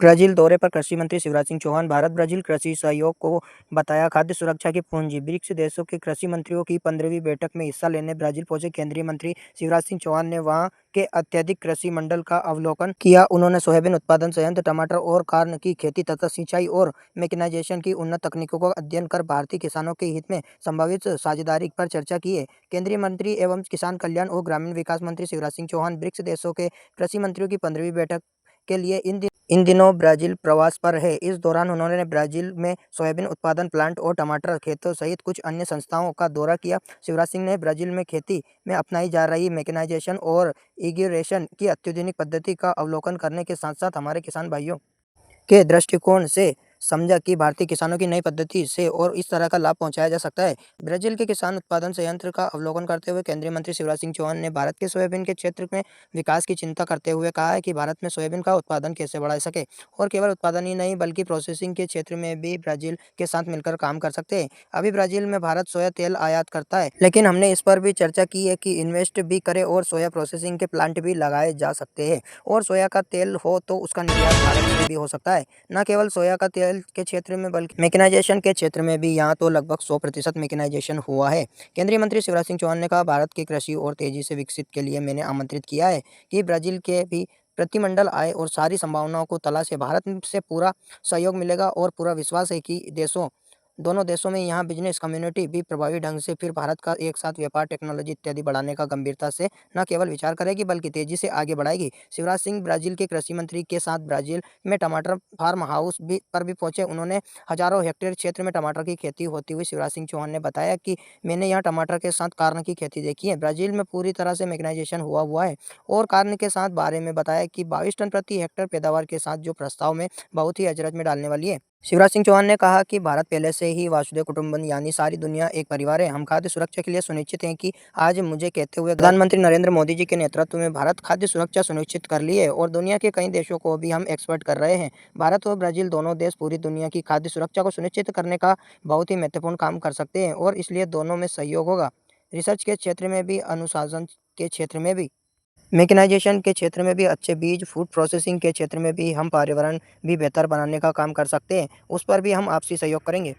Brazil दौरे पर कृषि मंत्री शिवराज सिंह चौहान। भारत ब्राजील कृषि सहयोग को बताया खाद्य सुरक्षा की पूंजी। ब्रिक्स देशों के कृषि मंत्रियों की 15वीं बैठक में हिस्सा लेने ब्राजील पहुंचे केंद्रीय मंत्री शिवराज सिंह चौहान ने वहां के अत्यधिक कृषि मंडल का अवलोकन किया। उन्होंने सोयाबीन उत्पादन संयंत्र, टमाटर और कार्न की खेती तथा सिंचाई और मैकेनाइजेशन की उन्नत तकनीकों का अध्ययन कर भारतीय किसानों के हित में संभावित साझेदारी पर चर्चा की है। केंद्रीय मंत्री एवं किसान कल्याण और ग्रामीण विकास मंत्री शिवराज सिंह चौहान ब्रिक्स देशों के कृषि मंत्रियों की 15वीं बैठक के लिए इन दिनों ब्राजील प्रवास पर है। इस दौरान उन्होंने ब्राजील में सोयाबीन उत्पादन प्लांट और टमाटर खेतों सहित कुछ अन्य संस्थाओं का दौरा किया। शिवराज सिंह ने ब्राजील में खेती में अपनाई जा रही मैकेनाइजेशन और इरिगेशन की अत्याधुनिक पद्धति का अवलोकन करने के साथ साथ हमारे किसान भाइयों के दृष्टिकोण से समझा कि भारतीय किसानों की नई पद्धति से और इस तरह का लाभ पहुंचाया जा सकता है। ब्राजील के किसान उत्पादन संयंत्र का अवलोकन करते हुए केंद्रीय मंत्री शिवराज सिंह चौहान ने भारत के सोयाबीन के क्षेत्र में विकास की चिंता करते हुए कहा है कि भारत में सोयाबीन का उत्पादन कैसे बढ़ा सके और केवल उत्पादन ही नहीं बल्कि प्रोसेसिंग के क्षेत्र में भी ब्राजील के साथ मिलकर काम कर सकते हैं। अभी ब्राजील में भारत सोया तेल आयात करता है, लेकिन हमने इस पर भी चर्चा की है कि इन्वेस्ट भी करे और सोया प्रोसेसिंग के प्लांट भी लगाए जा सकते हैं और सोया का तेल हो तो उसका निर्यात भारत से भी हो सकता है। न केवल सोया का तेल के क्षेत्र में बल्कि मैकेनाइजेशन के क्षेत्र में भी यहाँ तो लगभग 100% मैकेनाइजेशन हुआ है। केंद्रीय मंत्री शिवराज सिंह चौहान ने कहा, भारत की कृषि और तेजी से विकसित के लिए मैंने आमंत्रित किया है कि ब्राजील के भी प्रतिमंडल आए और सारी संभावनाओं को तलाशे। भारत से पूरा सहयोग मिलेगा और पूरा विश्वास है कि दोनों देशों में यहाँ बिजनेस कम्युनिटी भी प्रभावी ढंग से फिर भारत का एक साथ व्यापार, टेक्नोलॉजी इत्यादि बढ़ाने का गंभीरता से न केवल विचार करेगी बल्कि तेजी से आगे बढ़ाएगी। शिवराज सिंह ब्राजील के कृषि मंत्री के साथ ब्राजील में टमाटर फार्म हाउस पर भी पहुंचे। उन्होंने हजारों हेक्टेयर क्षेत्र में टमाटर की खेती होती हुई शिवराज सिंह चौहान ने बताया कि मैंने यहाँ टमाटर के साथ कार्न की खेती देखी है। ब्राजील में पूरी तरह से मैकेनाइजेशन हुआ है और कार्न के साथ बारे में बताया कि 22 टन प्रति हेक्टेयर पैदावार के साथ जो प्रस्ताव में बहुत ही अजरत में डालने वाली है। शिवराज सिंह चौहान ने कहा कि भारत पहले से ही वसुधैव कुटुंबकम यानी सारी दुनिया एक परिवार है। हम खाद्य सुरक्षा के लिए सुनिश्चित हैं कि आज मुझे कहते हुए प्रधानमंत्री नरेंद्र मोदी जी के नेतृत्व में भारत खाद्य सुरक्षा सुनिश्चित कर ली है और दुनिया के कई देशों को भी हम एक्सपोर्ट कर रहे हैं। भारत और ब्राजील दोनों देश पूरी दुनिया की खाद्य सुरक्षा को सुनिश्चित करने का बहुत ही महत्वपूर्ण काम कर सकते हैं और इसलिए दोनों में सहयोग होगा। रिसर्च के क्षेत्र में भी, अनुसंधान के क्षेत्र में भी, मैकेनाइजेशन के क्षेत्र में भी, अच्छे बीज, फूड प्रोसेसिंग के क्षेत्र में भी हम पर्यावरण भी बेहतर बनाने का काम कर सकते हैं। उस पर भी हम आपसी सहयोग करेंगे।